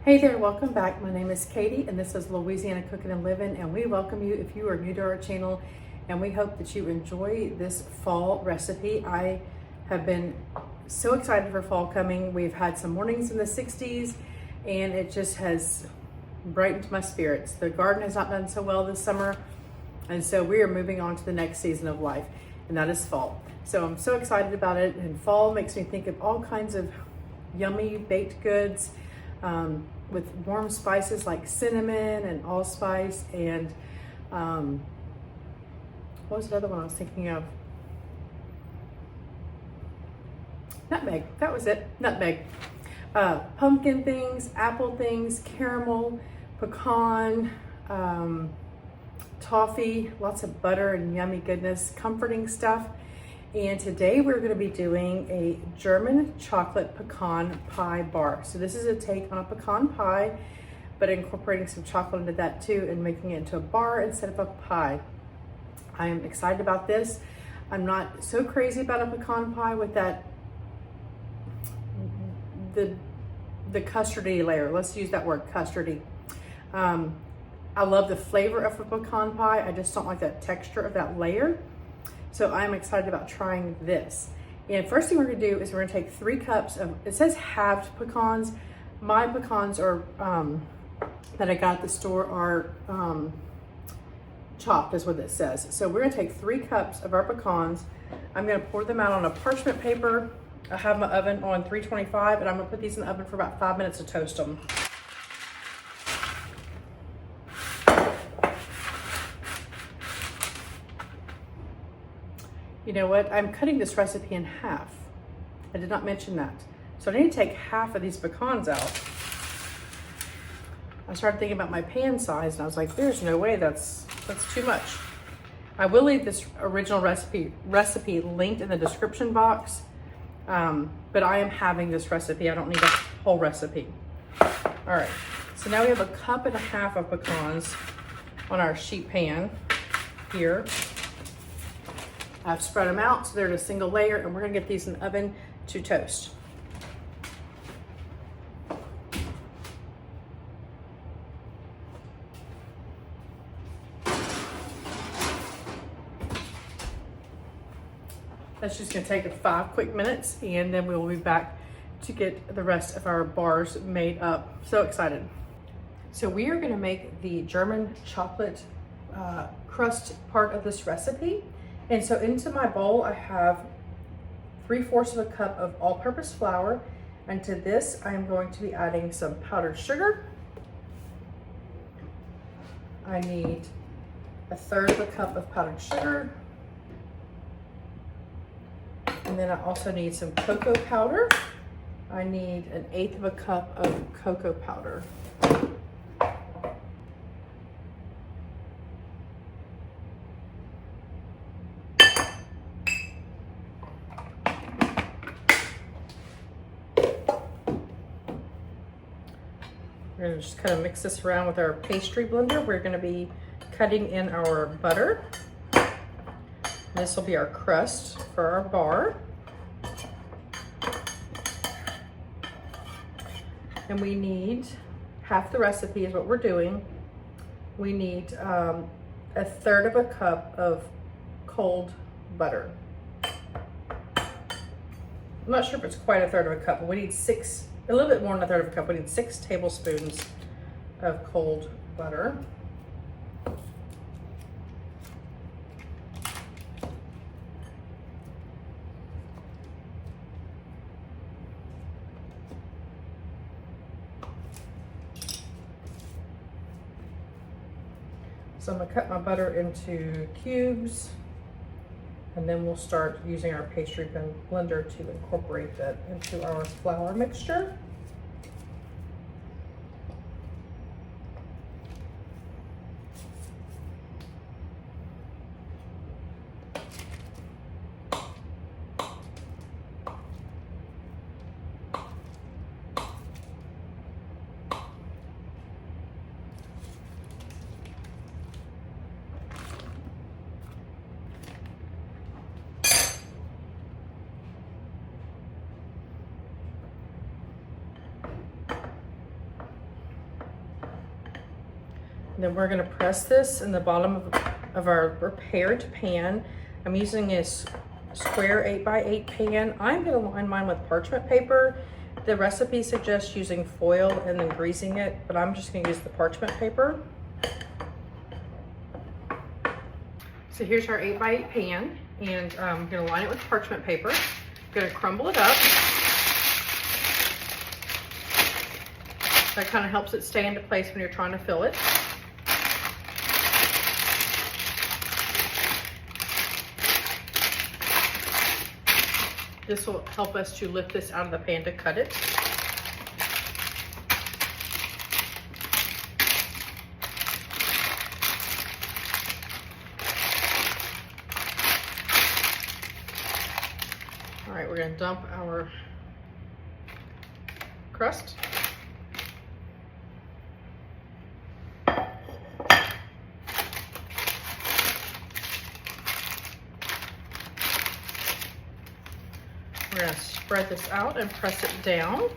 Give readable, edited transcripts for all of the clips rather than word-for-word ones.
Hey there, welcome back. My name is Katie and this is Louisiana Cooking and Living, and we welcome you if you are new to our channel, and we hope that you enjoy this fall recipe. I have been so excited for fall coming. We've had some mornings in the 60s and it just has brightened my spirits. The garden has not done so well this summer, and so we are moving on to the next season of life, and that is fall. So I'm so excited about it, and fall makes me think of all kinds of yummy baked goods with warm spices like cinnamon and allspice and what was the other one I was thinking of? Nutmeg. That was it. Nutmeg. Pumpkin things, apple things, caramel, pecan, toffee, lots of butter and yummy goodness, comforting stuff. And today we're going to be doing a German chocolate pecan pie bar. So this is a take on a pecan pie, but incorporating some chocolate into that too and making it into a bar instead of a pie. I am excited about this. I'm not so crazy about a pecan pie with that, the custardy layer. Let's use that word, custardy. I love the flavor of a pecan pie. I just don't like that texture of that layer. So I'm excited about trying this. And first thing we're gonna do is we're gonna take 3 cups of, it says halved pecans. My pecans are, that I got at the store are chopped is what it says. So we're gonna take 3 cups of our pecans. I'm gonna pour them out on a parchment paper. I have my oven on 325 and I'm gonna put these in the oven for about 5 minutes to toast them. You know what? I'm cutting this recipe in half. I did not mention that. So I need to take half of these pecans out. I started thinking about my pan size and I was like, there's no way that's too much. I will leave this original recipe linked in the description box, but I am having this recipe. I don't need a whole recipe. All right, so now we have 1.5 cups of pecans on our sheet pan here. I've spread them out so they're in a single layer, and we're gonna get these in the oven to toast. That's just gonna take 5 quick minutes, and then we will be back to get the rest of our bars made up. So excited. So we are gonna make the German chocolate crust part of this recipe. And so into my bowl, I have 3/4 cup of all-purpose flour. And to this, I am going to be adding some powdered sugar. I need 1/3 cup of powdered sugar. And then I also need some cocoa powder. I need 1/8 cup of cocoa powder. We're gonna just kind of mix this around with our pastry blender. We're gonna be cutting in our butter. This will be our crust for our bar. And we need, half the recipe is what we're doing. We need 1/3 cup of cold butter. I'm not sure if it's quite 1/3 cup, but we need a little bit more than 1/3 cup. We need 6 tablespoons of cold butter. So I'm gonna cut my butter into cubes, and then we'll start using our pastry blender to incorporate that into our flour mixture. And then we're gonna press this in the bottom of our prepared pan. I'm using a square 8x8 pan. I'm gonna line mine with parchment paper. The recipe suggests using foil and then greasing it, but I'm just gonna use the parchment paper. So here's our 8x8 pan, and I'm gonna line it with parchment paper. I'm gonna crumble it up. That kind of helps it stay into place when you're trying to fill it. This will help us to lift this out of the pan to cut it. All right, we're gonna dump our crust. We're gonna spread this out and press it down.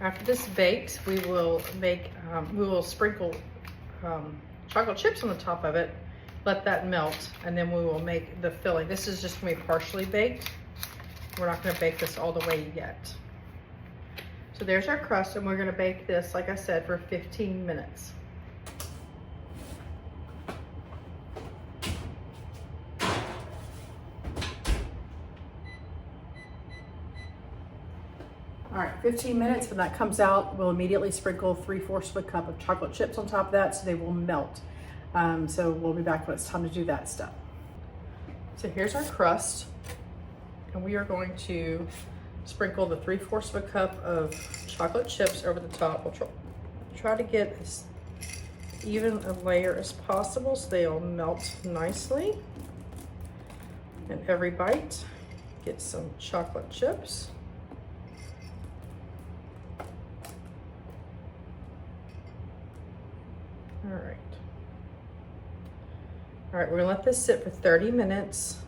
After this bakes, we will sprinkle chocolate chips on the top of it, let that melt, and then we will make the filling. This is just gonna be partially baked. We're not gonna bake this all the way yet. So there's our crust, and we're gonna bake this, like I said, for 15 minutes. All right, 15 minutes, when that comes out, we'll immediately sprinkle 3/4 of a cup of chocolate chips on top of that so they will melt. So we'll be back when it's time to do that stuff. So here's our crust. And we are going to sprinkle the 3/4 of a cup of chocolate chips over the top. We'll try to get as even a layer as possible so they all melt nicely. And every bite, get some chocolate chips. All right. All right, we're gonna let this sit for 30 minutes.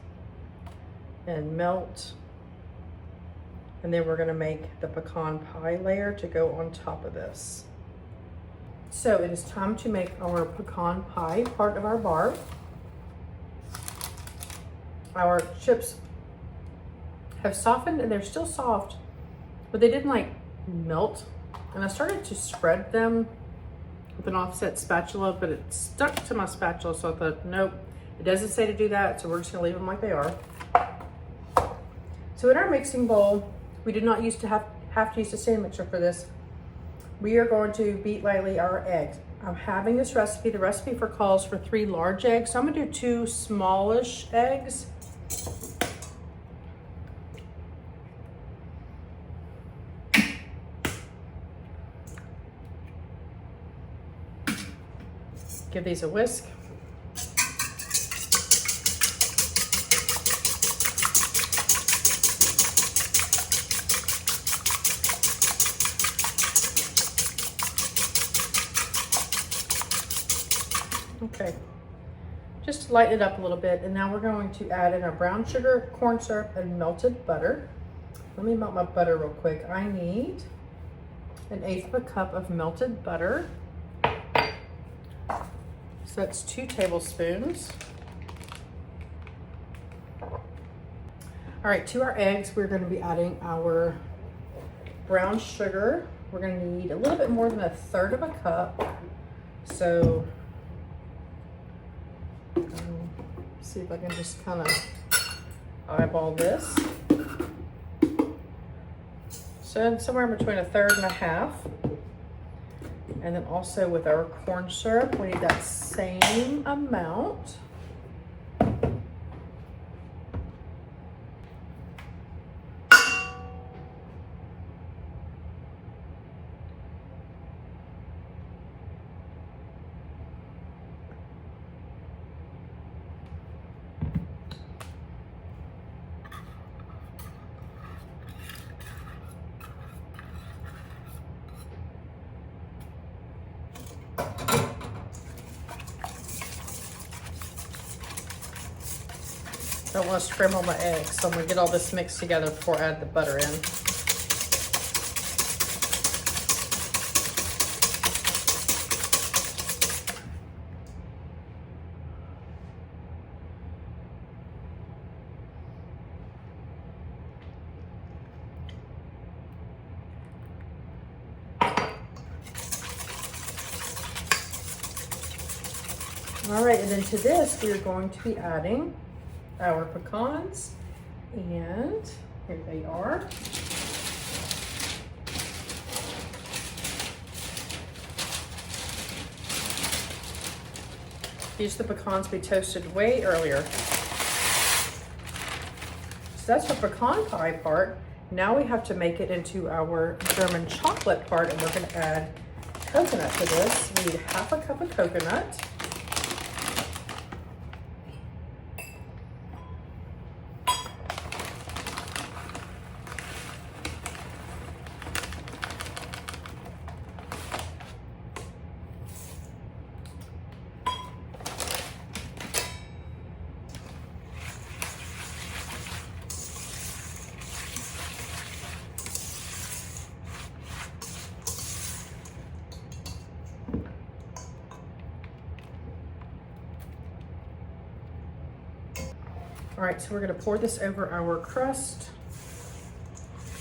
And melt, and then we're gonna make the pecan pie layer to go on top of this. So it is time to make our pecan pie part of our bar. Our chips have softened and they're still soft, but they didn't like melt. And I started to spread them with an offset spatula, but it stuck to my spatula, so I thought, nope, it doesn't say to do that, so we're just gonna leave them like they are. So in our mixing bowl, we do not have to use a stand mixer for this. We are going to beat lightly our eggs. I'm having this recipe, the recipe calls for 3 large eggs, so I'm gonna do 2 smallish eggs. Give these a whisk. Okay, just to lighten it up a little bit, and now we're going to add in our brown sugar, corn syrup, and melted butter. Let me melt my butter real quick. I need 1/8 of a cup of melted butter. So that's 2 tablespoons. All right, to our eggs, we're going to be adding our brown sugar. We're going to need a little bit more than 1/3 of a cup. So see if I can just kind of eyeball this. So somewhere in between 1/3 and 1/2. And then also with our corn syrup, we need that same amount. don't want to scramble my eggs, so I'm gonna get all this mixed together before I add the butter in. All right, and then to this, we're going to be adding our pecans, and here they are. These are the pecans we toasted way earlier. So that's the pecan pie part. Now we have to make it into our German chocolate part, and we're gonna add coconut to this. We need 1/2 cup of coconut. All right, so we're gonna pour this over our crust,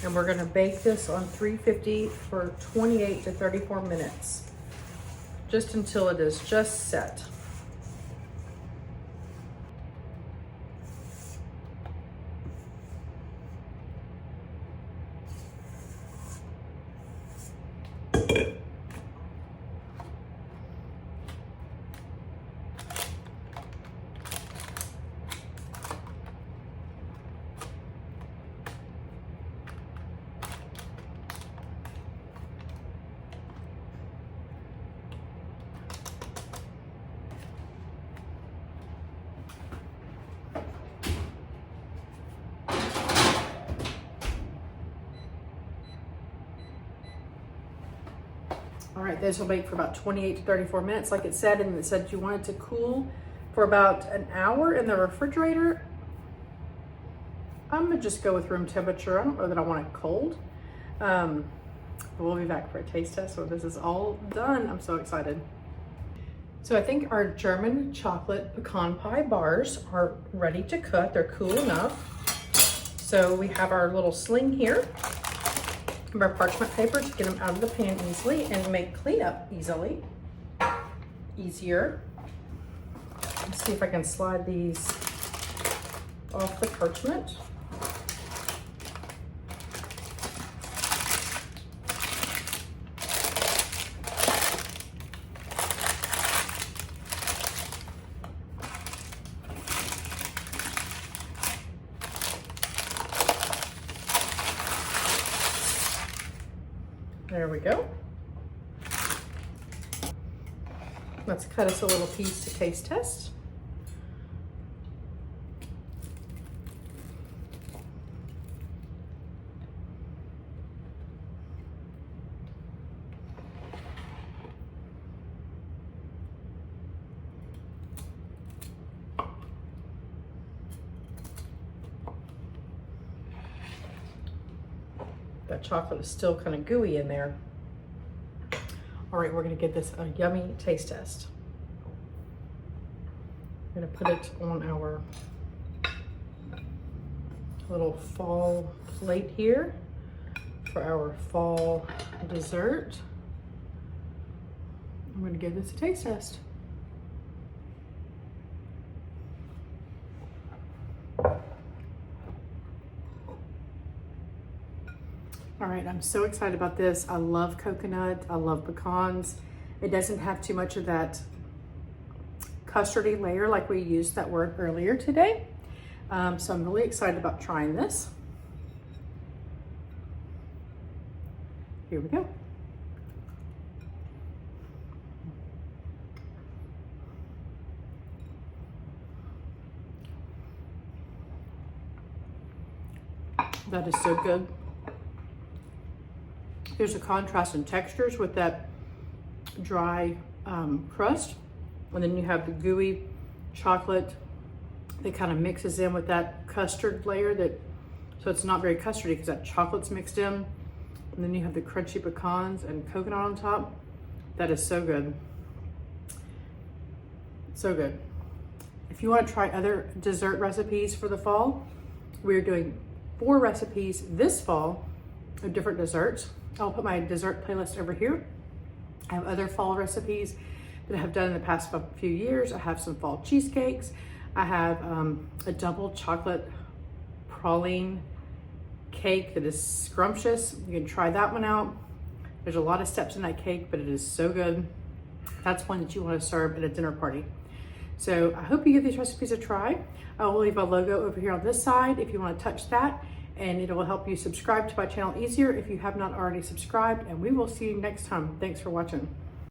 and we're gonna bake this on 350 for 28 to 34 minutes, just until it is just set. All right, this will bake for about 28 to 34 minutes, like it said, and it said you want it to cool for about an hour in the refrigerator. I'm gonna just go with room temperature. I don't know that I want it cold. But we'll be back for a taste test when this is all done. I'm so excited. So I think our German chocolate pecan pie bars are ready to cut. They're cool enough. So we have our little sling here. Our parchment paper to get them out of the pan easily and make cleanup easier. Let's see if I can slide these off the parchment. There we go. Let's cut us a little piece to taste test. That chocolate is still kind of gooey in there. All right, we're gonna give this a yummy taste test. I'm gonna put it on our little fall plate here for our fall dessert. I'm gonna give this a taste test. All right, I'm so excited about this. I love coconut, I love pecans. It doesn't have too much of that custardy layer like we used that word earlier today. So I'm really excited about trying this. Here we go. That is so good. There's a contrast in textures with that dry crust. And then you have the gooey chocolate that kind of mixes in with that custard layer, so it's not very custardy because that chocolate's mixed in. And then you have the crunchy pecans and coconut on top. That is so good. So good. If you want to try other dessert recipes for the fall, we're doing 4 recipes this fall of different desserts. I'll put my dessert playlist over here. I have other fall recipes that I have done in the past few years. I have some fall cheesecakes. I have a double chocolate praline cake that is scrumptious. You can try that one out. There's a lot of steps in that cake, but it is so good. That's one that you want to serve at a dinner party. So I hope you give these recipes a try. I will leave a logo over here on this side if you want to touch that, and it will help you subscribe to my channel easier if you have not already subscribed, and we will see you next time. Thanks for watching.